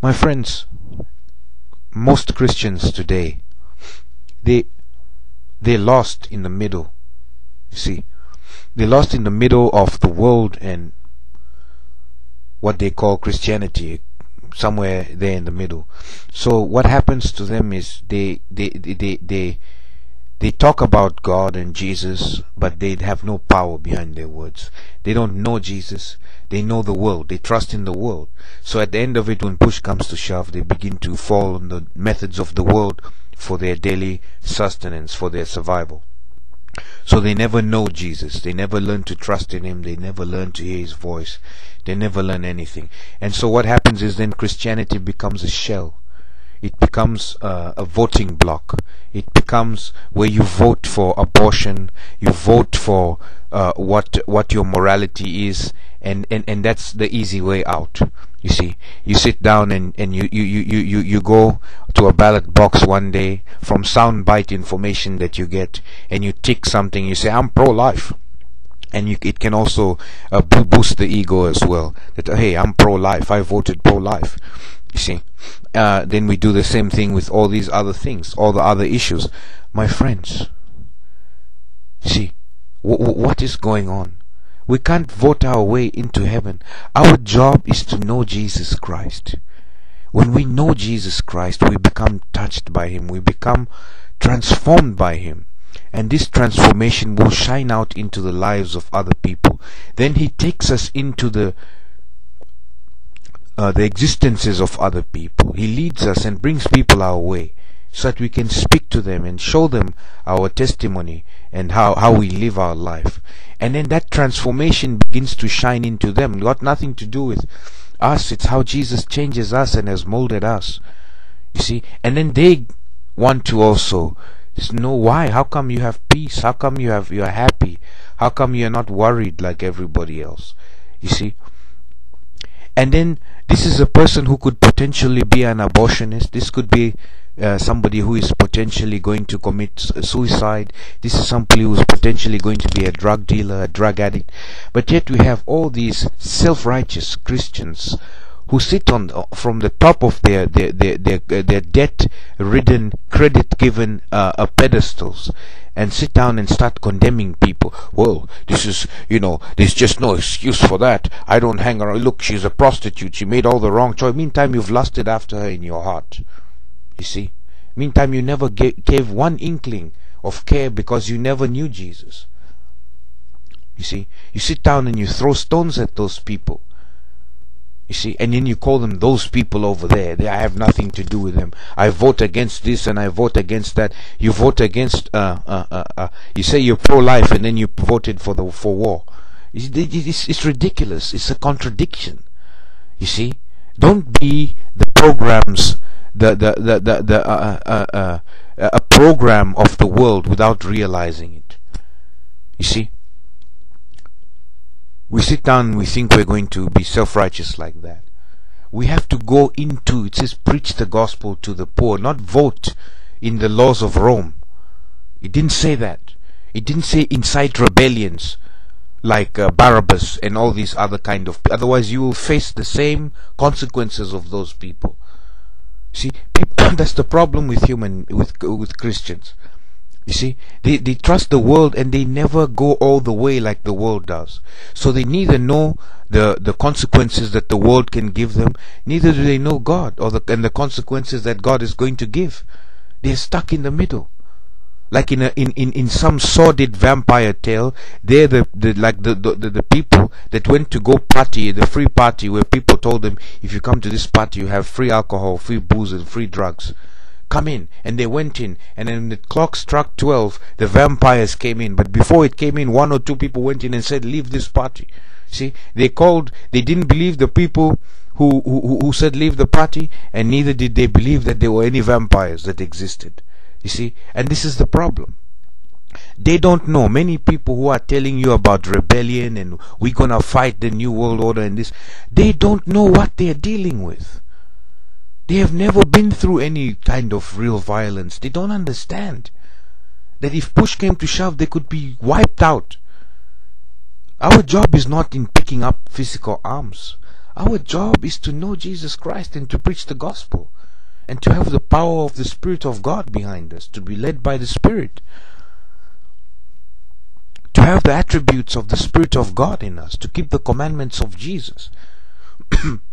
My friends, most Christians today, they're lost in the middle. You see, they're lost in the middle of the world and what they call Christianity, somewhere there in the middle. So what happens to them is they talk about God and Jesus, but they have no power behind their words. They don't know Jesus. They know the world. They trust in the world. So at the end of it, when push comes to shove, they begin to fall on the methods of the world for their daily sustenance, for their survival. So they never know Jesus. They never learn to trust in Him. They never learn to hear His voice. They never learn anything. And so what happens is then Christianity becomes a shell. It becomes a voting block. It becomes where you vote for abortion, you vote for what your morality is, and that's the easy way out. You see, you sit down and you go to a ballot box one day from soundbite information that you get, and you tick something. You say, I'm pro-life. And it can also boost the ego as well. That, hey, I'm pro-life. I voted pro-life. You see, then we do the same thing with all these other things, all the other issues. My friends, see, what is going on? We can't vote our way into heaven. Our job is to know Jesus Christ. When we know Jesus Christ, we become touched by Him. We become transformed by Him. And this transformation will shine out into the lives of other people. Then He takes us into the existences of other people. He leads us and brings people our way so that we can speak to them and show them our testimony and how we live our life. And then that transformation begins to shine into them. Got nothing to do with us. It's how Jesus changes us and has molded us. You see? And then they want to also know why. How come you have peace? How come you're happy? How come you're not worried like everybody else? You see? And then this is a person who could potentially be an abortionist. This could be somebody who is potentially going to commit suicide. This is somebody who is potentially going to be a drug dealer, a drug addict. But yet we have all these self-righteous Christians who sit from the top of their debt-ridden, credit-given pedestals, and sit down and start condemning people. Well, this is, there's just no excuse for that. I don't hang around. Look, she's a prostitute. She made all the wrong choice. Meantime, you've lusted after her in your heart. You see? Meantime, you never gave one inkling of care because you never knew Jesus. You see? You sit down and you throw stones at those people. You see, and then you call them those people over there. I have nothing to do with them. I vote against this and I vote against that. You vote against you say you're pro-life and then you voted for war. It's ridiculous. It's a contradiction. You see, don't be the programs, a program of the world without realizing it. You see. We sit down and we think we're going to be self-righteous like that. We have to go into, it says, preach the gospel to the poor, not vote in the laws of Rome. It didn't say that. It didn't say incite rebellions like Barabbas and all these other kind of. Otherwise, you will face the same consequences of those people. See, that's the problem with with Christians. You see, they trust the world and they never go all the way like the world does. So they neither know the consequences that the world can give them, neither do they know God and the consequences that God is going to give. They're stuck in the middle. Like in some sordid vampire tale, they're the people that went to go party, the free party where people told them, if you come to this party you have free alcohol, free booze and free drugs. Come in. And they went in, and then the clock struck 12, the vampires came in. But before it came in, one or two people went in and said, leave this party. See, they didn't believe the people who said leave the party, and neither did they believe that there were any vampires that existed. You see, and this is the problem. They don't know. Many people who are telling you about rebellion and we're gonna fight the new world order and this, they don't know what they're dealing with. They have never been through any kind of real violence. They don't understand that if push came to shove, they could be wiped out. Our job is not in picking up physical arms. Our job is to know Jesus Christ and to preach the gospel, and to have the power of the Spirit of God behind us, to be led by the Spirit, to have the attributes of the Spirit of God in us, to keep the commandments of Jesus.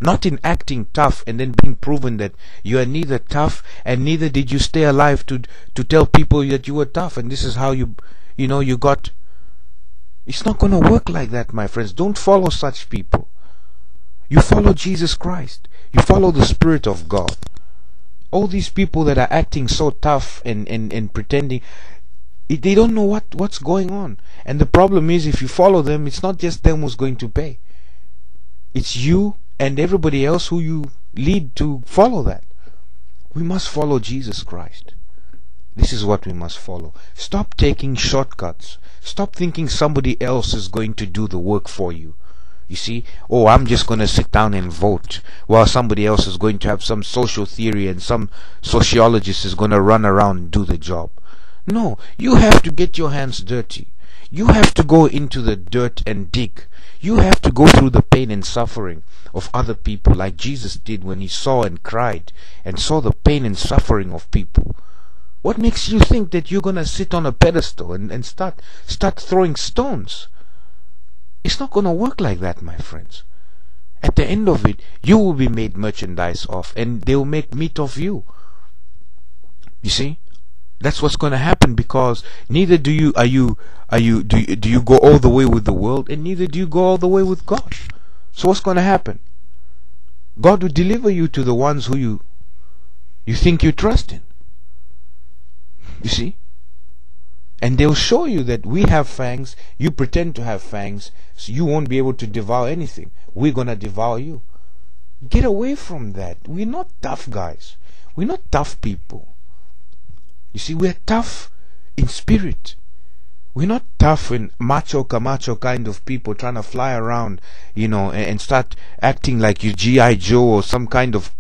Not in acting tough and then being proven that you are neither tough and neither did you stay alive to tell people that you were tough and this is how you got. It's not going to work like that, my friends. Don't follow such people. You follow Jesus Christ. You follow the Spirit of God. All these people that are acting so tough and pretending, they don't know what's going on. And the problem is, if you follow them, it's not just them who's going to pay. It's you and everybody else who you lead to follow that. We must follow Jesus Christ. This is what we must follow. Stop taking shortcuts. Stop thinking somebody else is going to do the work for you. You see, oh, I'm just going to sit down and vote, while somebody else is going to have some social theory and some sociologist is going to run around and do the job. No, you have to get your hands dirty. You have to go into the dirt and dig. You have to go through the pain and suffering of other people, like Jesus did when he saw and cried and saw the pain and suffering of people. What makes you think that you're going to sit on a pedestal and start throwing stones? It's not going to work like that, my friends. At the end of it, you will be made merchandise of, and they will make meat of you. You see, that's what's going to happen, because neither do you go all the way with the world, and neither do you go all the way with God. So what's going to happen? God will deliver you to the ones who you think you trust in. You see? And they'll show you that we have fangs, you pretend to have fangs, so you won't be able to devour anything. We're going to devour you. Get away from that. We're not tough guys. We're not tough people. You see, we're tough in spirit. We're not tough and macho camacho kind of people trying to fly around, and start acting like you're G.I. Joe or some kind of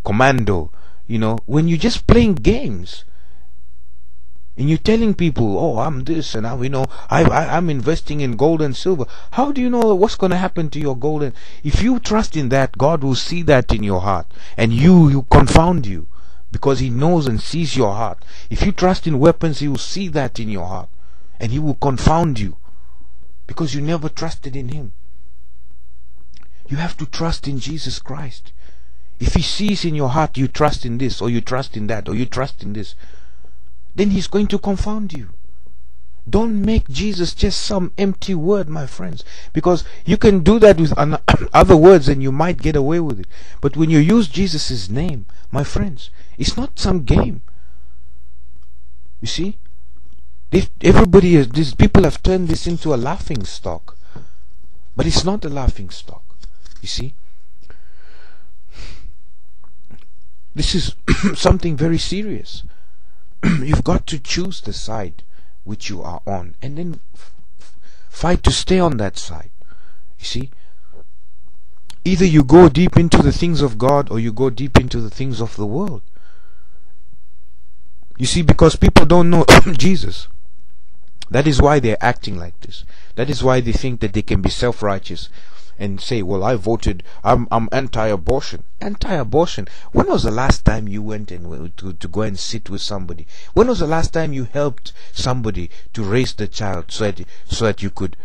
commando, when you're just playing games. And you're telling people, oh, I'm this and I'm investing in gold and silver. How do you know what's going to happen to your gold? If you trust in that, God will see that in your heart, and you confound you, because He knows and sees your heart. If you trust in weapons, He will see that in your heart, and He will confound you, because you never trusted in Him. You have to trust in Jesus Christ. If He sees in your heart you trust in this, or you trust in that, or you trust in this, then He's going to confound you. Don't make Jesus just some empty word, my friends, because you can do that with other words and you might get away with it. But when you use Jesus' name, my friends, it's not some game. You see, these people have turned this into a laughing stock, but it's not a laughing stock. You see, this is something very serious. You've got to choose the side which you are on, and then fight to stay on that side. You see, either you go deep into the things of God, or you go deep into the things of the world. You see, because people don't know Jesus. That is why they're acting like this. That is why they think that they can be self-righteous and say, well, I'm anti-abortion. Anti-abortion. When was the last time you went to go and sit with somebody? When was the last time you helped somebody to raise the child so that you could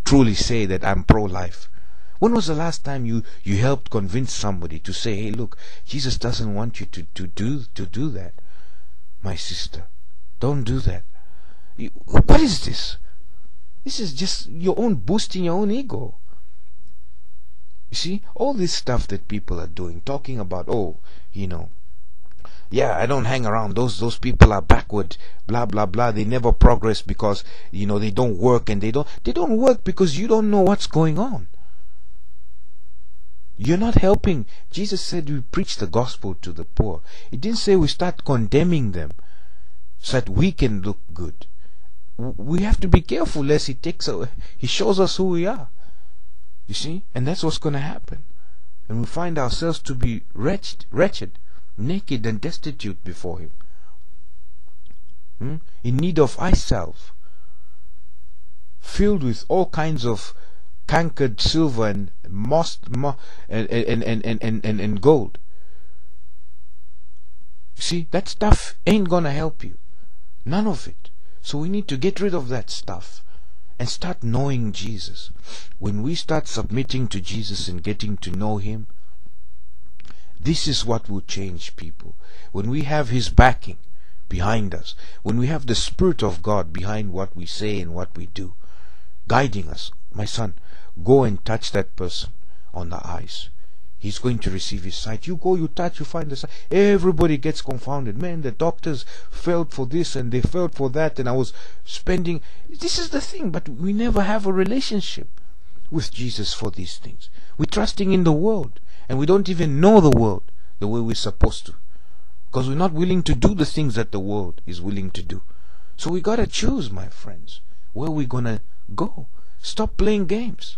truly say that I'm pro-life? When was the last time you helped convince somebody to say, hey, look, Jesus doesn't want you to do that, my sister. Don't do that. What is this? This is just your own boosting your own ego. You see, all this stuff that people are doing, talking about, yeah, I don't hang around, those people are backward, blah blah blah, they never progress because they don't work, and they don't work because you don't know what's going on. You're not helping. Jesus said we preach the gospel to the poor. He didn't say we start condemning them so that we can look good. We have to be careful lest He shows us who we are. You see? And that's what's going to happen. And we find ourselves to be wretched, naked and destitute before Him. In need of eye salve, filled with all kinds of cankered silver and and gold. See, that stuff ain't gonna help you. None of it. So we need to get rid of that stuff and start knowing Jesus. When we start submitting to Jesus and getting to know Him, this is what will change people. When we have His backing behind us, when we have the Spirit of God behind what we say and what we do, guiding us. My son, go and touch that person on the eyes. He's going to receive his sight. You go, you touch, you find the sight. Everybody gets confounded. Man, the doctors felt for this and they felt for that, and I was spending... This is the thing, but we never have a relationship with Jesus for these things. We're trusting in the world, and we don't even know the world the way we're supposed to, because we're not willing to do the things that the world is willing to do. So we got to choose, my friends, where we're going to go. Stop playing games.